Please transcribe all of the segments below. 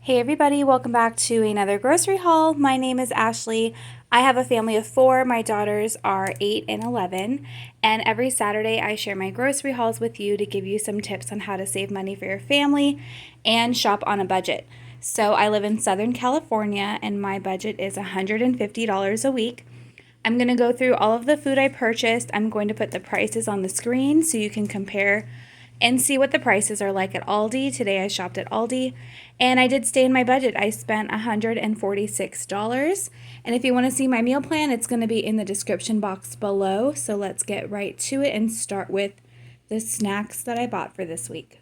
Hey everybody, welcome back to another grocery haul. My name is Ashley. I have a family of 4. My daughters are 8 and 11, and every Saturday I share my grocery hauls with you to give you some tips on how to save money for your family and shop on a budget. So I live in Southern California and my budget is $150 a week. I'm going to go through all of the food I purchased. I'm going to put the prices on the screen so you can compare and see what the prices are like at Aldi. Today I shopped at Aldi and I did stay in my budget. I spent $146. And if you want to see my meal plan, it's going to be in the description box below. So let's get right to it and start with the snacks that I bought for this week.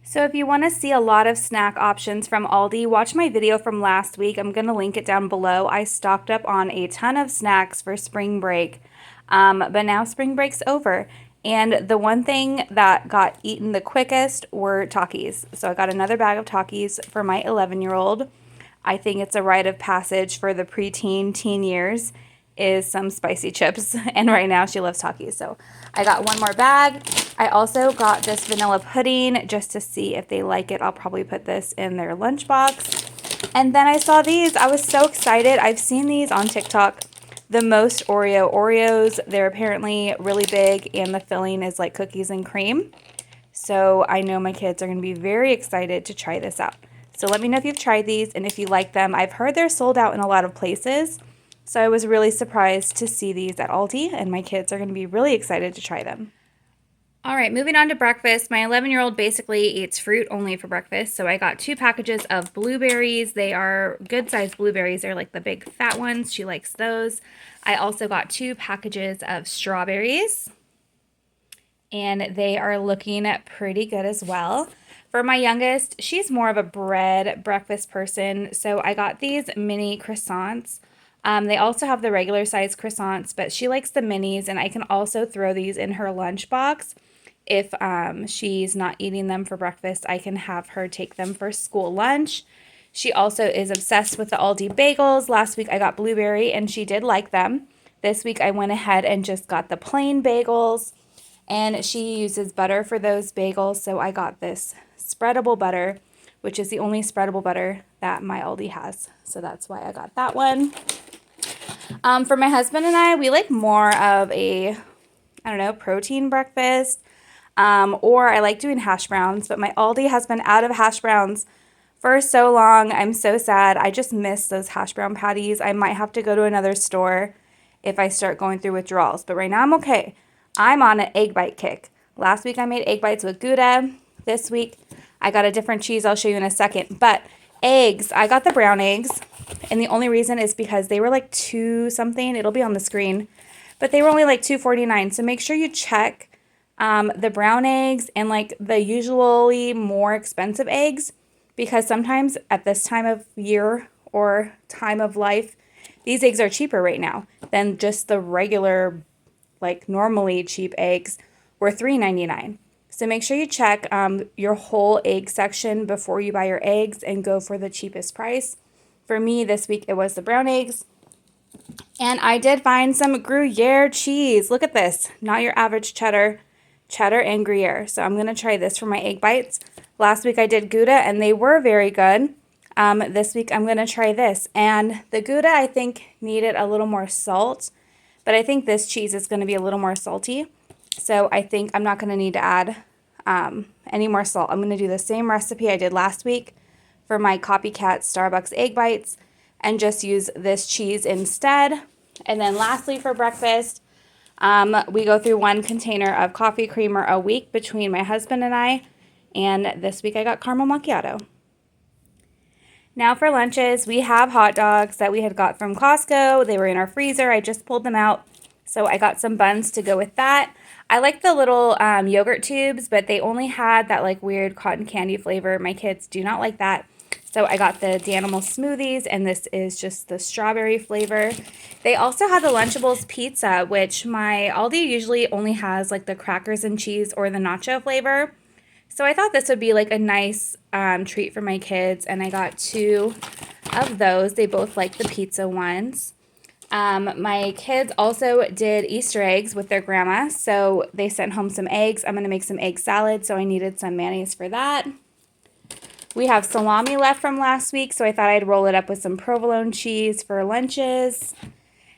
So if you want to see a lot of snack options from Aldi, watch my video from last week. I'm going to link it down below. I stocked up on a ton of snacks for spring break, but now spring break's over. And the one thing that got eaten the quickest were Takis. So I got another bag of Takis for my 11-year-old. I think it's a rite of passage for the preteen, teen years is some spicy chips. And right now she loves Takis. So I got one more bag. I also got this vanilla pudding just to see if they like it. I'll probably put this in their lunchbox. And then I saw these. I was so excited. I've seen these on TikTok. The most Oreos. They're apparently really big and the filling is like cookies and cream. So I know my kids are going to be very excited to try this out. So let me know if you've tried these and if you like them. I've heard they're sold out in a lot of places. So I was really surprised to see these at Aldi and my kids are going to be really excited to try them. All right, moving on to breakfast. My 11-year-old basically eats fruit only for breakfast. So I got 2 packages of blueberries. They are good-sized blueberries. They're like the big fat ones. She likes those. I also got 2 packages of strawberries. And they are looking pretty good as well. For my youngest, she's more of a bread breakfast person. So I got these mini croissants. They also have the regular size croissants, but she likes the minis. And I can also throw these in her lunchbox. If she's not eating them for breakfast, I can have her take them for school lunch. She also is obsessed with the Aldi bagels. Last week I got blueberry and she did like them. This week I went ahead and just got the plain bagels and she uses butter for those bagels. So I got this spreadable butter, which is the only spreadable butter that my Aldi has. So that's why I got that one. For my husband and I, we like more of a, protein breakfast. Or I like doing hash browns, but my Aldi has been out of hash browns for so long. I'm so sad. I just miss those hash brown patties. I might have to go to another store if I start going through withdrawals, but right now I'm okay. I'm on an egg bite kick. Last week I made egg bites with Gouda. This week I got a different cheese I'll show you in a second, but eggs, I got the brown eggs, and the only reason is because they were like 2 something. It'll be on the screen, but they were only like $2.49. So make sure you check the brown eggs and like the usually more expensive eggs, because sometimes at this time of year or time of life, these eggs are cheaper right now than just the regular, like normally cheap eggs were $3.99. So make sure you check your whole egg section before you buy your eggs and go for the cheapest price. For me this week it was the brown eggs. And I did find some Gruyere cheese. Look at this, not your average cheddar and Gruyere. So I'm going to try this for my egg bites. Last week I did Gouda and they were very good. This week I'm going to try this. And the Gouda I think needed a little more salt, but I think this cheese is going to be a little more salty. So I think I'm not going to need to add any more salt. I'm going to do the same recipe I did last week for my copycat Starbucks egg bites and just use this cheese instead. And then lastly for breakfast, we go through 1 container of coffee creamer a week between my husband and I, and this week I got caramel macchiato. Now for lunches, we have hot dogs that we had got from Costco. They were in our freezer. I just pulled them out, so I got some buns to go with that. I like the little yogurt tubes, but they only had that like weird cotton candy flavor. My kids do not like that. So I got the Danimal smoothies, and this is just the strawberry flavor. They also had the Lunchables pizza, which my Aldi usually only has like the crackers and cheese or the nacho flavor. So I thought this would be like a nice treat for my kids, and I got 2 of those. They both like the pizza ones. My kids also did Easter eggs with their grandma, so they sent home some eggs. I'm going to make some egg salad, so I needed some mayonnaise for that. We have salami left from last week, so I thought I'd roll it up with some provolone cheese for lunches.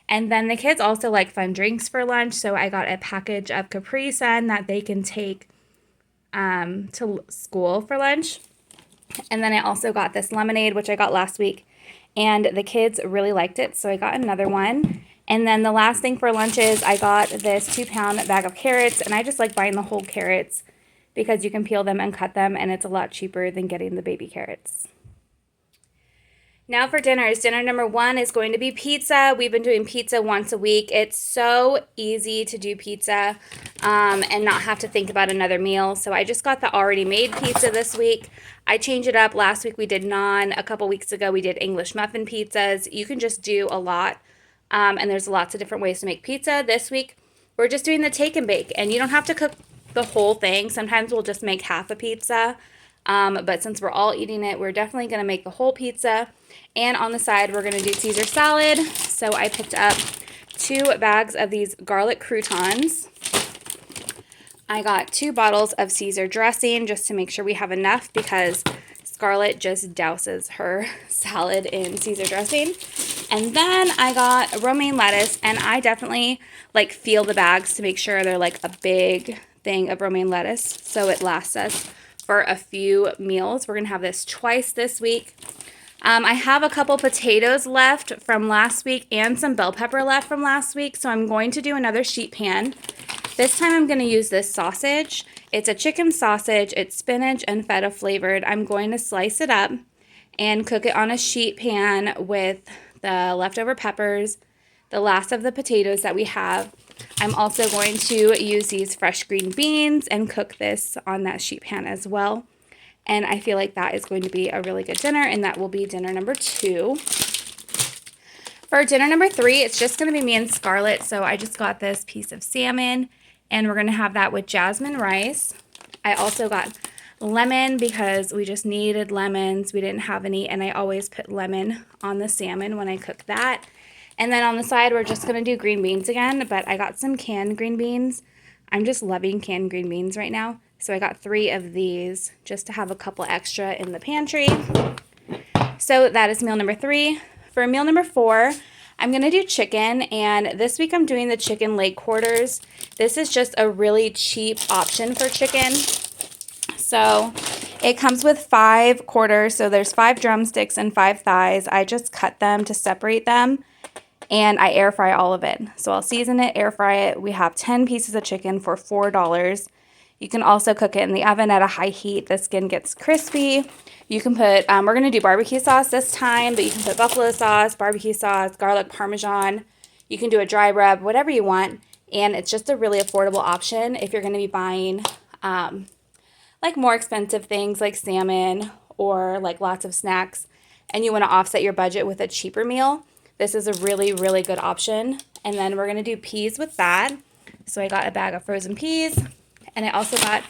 And then the kids also like fun drinks for lunch, so I got a package of Capri Sun that they can take to school for lunch. And then I also got this lemonade, which I got last week, and the kids really liked it, so I got another one. And then the last thing for lunch is I got this 2-pound bag of carrots, and I just like buying the whole carrots because you can peel them and cut them, and it's a lot cheaper than getting the baby carrots. Now for dinners. Dinner number 1 is going to be pizza. We've been doing pizza once a week. It's so easy to do pizza and not have to think about another meal. So I just got the already made pizza this week. I changed it up. Last week we did naan. A couple weeks ago we did English muffin pizzas. You can just do a lot, and there's lots of different ways to make pizza. This week we're just doing the take and bake, and you don't have to cook the whole thing. Sometimes we'll just make half a pizza. But since we're all eating it, we're definitely going to make the whole pizza. And on the side, we're going to do Caesar salad. So I picked up 2 bags of these garlic croutons. I got 2 bottles of Caesar dressing just to make sure we have enough because Scarlett just douses her salad in Caesar dressing. And then I got romaine lettuce, and I definitely like feel the bags to make sure they're like a big thing of romaine lettuce so it lasts us for a few meals. We're going to have this twice this week. I have a couple potatoes left from last week and some bell pepper left from last week, so I'm going to do another sheet pan. This time I'm going to use this sausage. It's a chicken sausage. It's spinach and feta flavored. I'm going to slice it up and cook it on a sheet pan with the leftover peppers, the last of the potatoes that we have. I'm also going to use these fresh green beans and cook this on that sheet pan as well. And I feel like that is going to be a really good dinner, and that will be dinner number 2. For dinner number 3, it's just going to be me and Scarlett. So I just got this piece of salmon, and we're going to have that with jasmine rice. I also got lemon because we just needed lemons. We didn't have any, and I always put lemon on the salmon when I cook that. And then on the side, we're just going to do green beans again, but I got some canned green beans. I'm just loving canned green beans right now. So I got 3 of these just to have a couple extra in the pantry. So that is meal number 3. For meal number 4, I'm going to do chicken, and this week I'm doing the chicken leg quarters. This is just a really cheap option for chicken. So it comes with 5 quarters, so there's 5 drumsticks and 5 thighs. I just cut them to separate them, and I air fry all of it. So I'll season it, air fry it. We have 10 pieces of chicken for $4. You can also cook it in the oven at a high heat. The skin gets crispy. You can put, we're going to do barbecue sauce this time, but you can put buffalo sauce, barbecue sauce, garlic parmesan. You can do a dry rub, whatever you want. And it's just a really affordable option if you're going to be buying like more expensive things like salmon or like lots of snacks, and you want to offset your budget with a cheaper meal. This is a really, really good option. And then we're going to do peas with that. So I got a bag of frozen peas. And I also got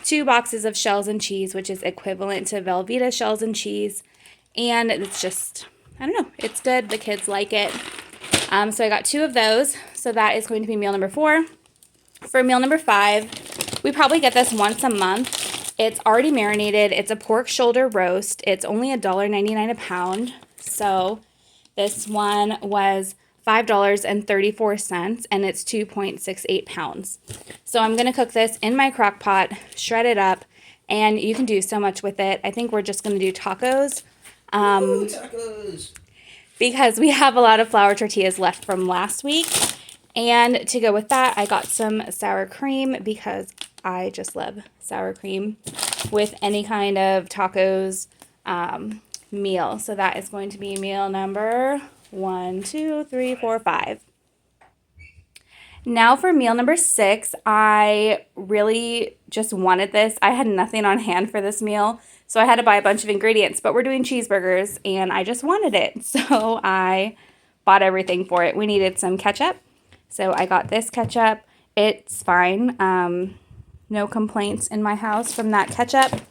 2 boxes of shells and cheese, which is equivalent to Velveeta shells and cheese. And it's just, I don't know, it's good. The kids like it. So I got 2 of those. So that is going to be meal number 4. For meal number 5, we probably get this once a month. It's already marinated. It's a pork shoulder roast. It's only $1.99 a pound. So this one was $5.34, and it's 2.68 pounds. So I'm going to cook this in my crock pot, shred it up, and you can do so much with it. I think we're just going to do tacos. Tacos! Because we have a lot of flour tortillas left from last week. And to go with that, I got some sour cream because I just love sour cream with any kind of tacos meal. So that is going to be meal number 1, 2, 3, 4, 5. Now for meal number 6, I really just wanted this. I had nothing on hand for this meal, so I had to buy a bunch of ingredients, but we're doing cheeseburgers, and I just wanted it, so I bought everything for it. We needed some ketchup, so I got this ketchup. It's fine. No complaints in my house from that ketchup.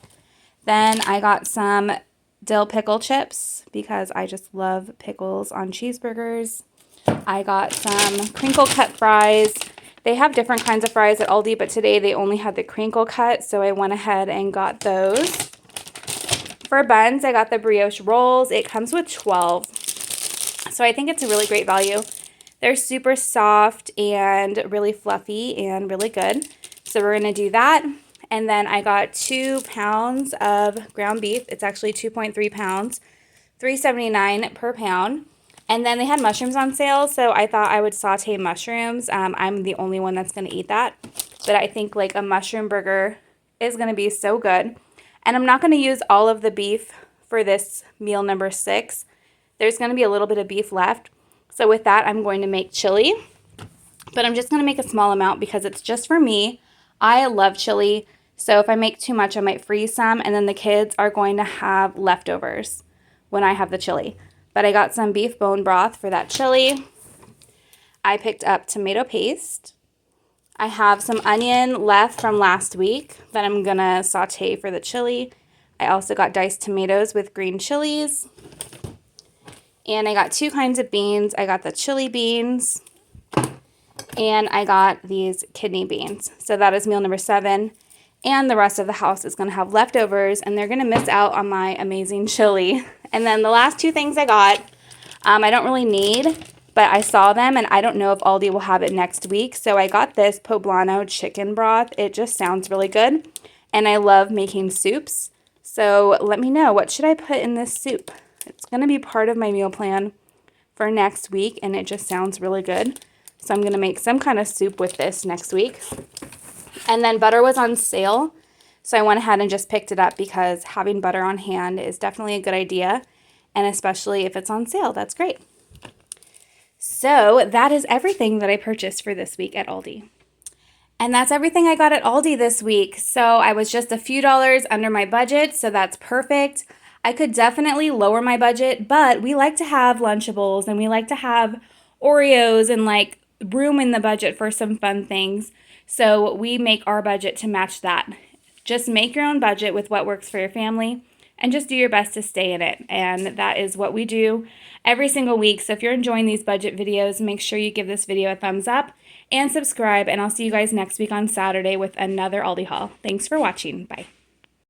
Then I got some dill pickle chips because I just love pickles on cheeseburgers. I got some crinkle cut fries. They have different kinds of fries at Aldi, but today they only had the crinkle cut, so I went ahead and got those. For buns, I got the brioche rolls. It comes with 12. So I think it's a really great value. They're super soft and really fluffy and really good. So we're going to do that. And then I got 2 pounds of ground beef. It's actually 2.3 pounds, $3.79 per pound. And then they had mushrooms on sale, so I thought I would saute mushrooms. I'm the only one that's going to eat that. But I think like a mushroom burger is going to be so good. And I'm not going to use all of the beef for this meal number 6. There's going to be a little bit of beef left. So with that, I'm going to make chili. But I'm just going to make a small amount because it's just for me. I love chili. So if I make too much, I might freeze some. And then the kids are going to have leftovers when I have the chili. But I got some beef bone broth for that chili. I picked up tomato paste. I have some onion left from last week that I'm going to saute for the chili. I also got diced tomatoes with green chilies. And I got 2 kinds of beans. I got the chili beans. And I got these kidney beans. So that is meal number 7. And the rest of the house is going to have leftovers. And they're going to miss out on my amazing chili. And then the last 2 things I got, I don't really need, but I saw them and I don't know if Aldi will have it next week. So I got this poblano chicken broth. It just sounds really good. And I love making soups. So let me know, what should I put in this soup? It's going to be part of my meal plan for next week and it just sounds really good. So I'm going to make some kind of soup with this next week. And then butter was on sale. So I went ahead and just picked it up because having butter on hand is definitely a good idea. And especially if it's on sale, that's great. So that is everything that I purchased for this week at Aldi. And that's everything I got at Aldi this week. So I was just a few dollars under my budget, so that's perfect. I could definitely lower my budget, but we like to have Lunchables and we like to have Oreos and like room in the budget for some fun things. So we make our budget to match that. Just make your own budget with what works for your family and just do your best to stay in it. And that is what we do every single week. So if you're enjoying these budget videos, make sure you give this video a thumbs up and subscribe. And I'll see you guys next week on Saturday with another Aldi haul. Thanks for watching. Bye.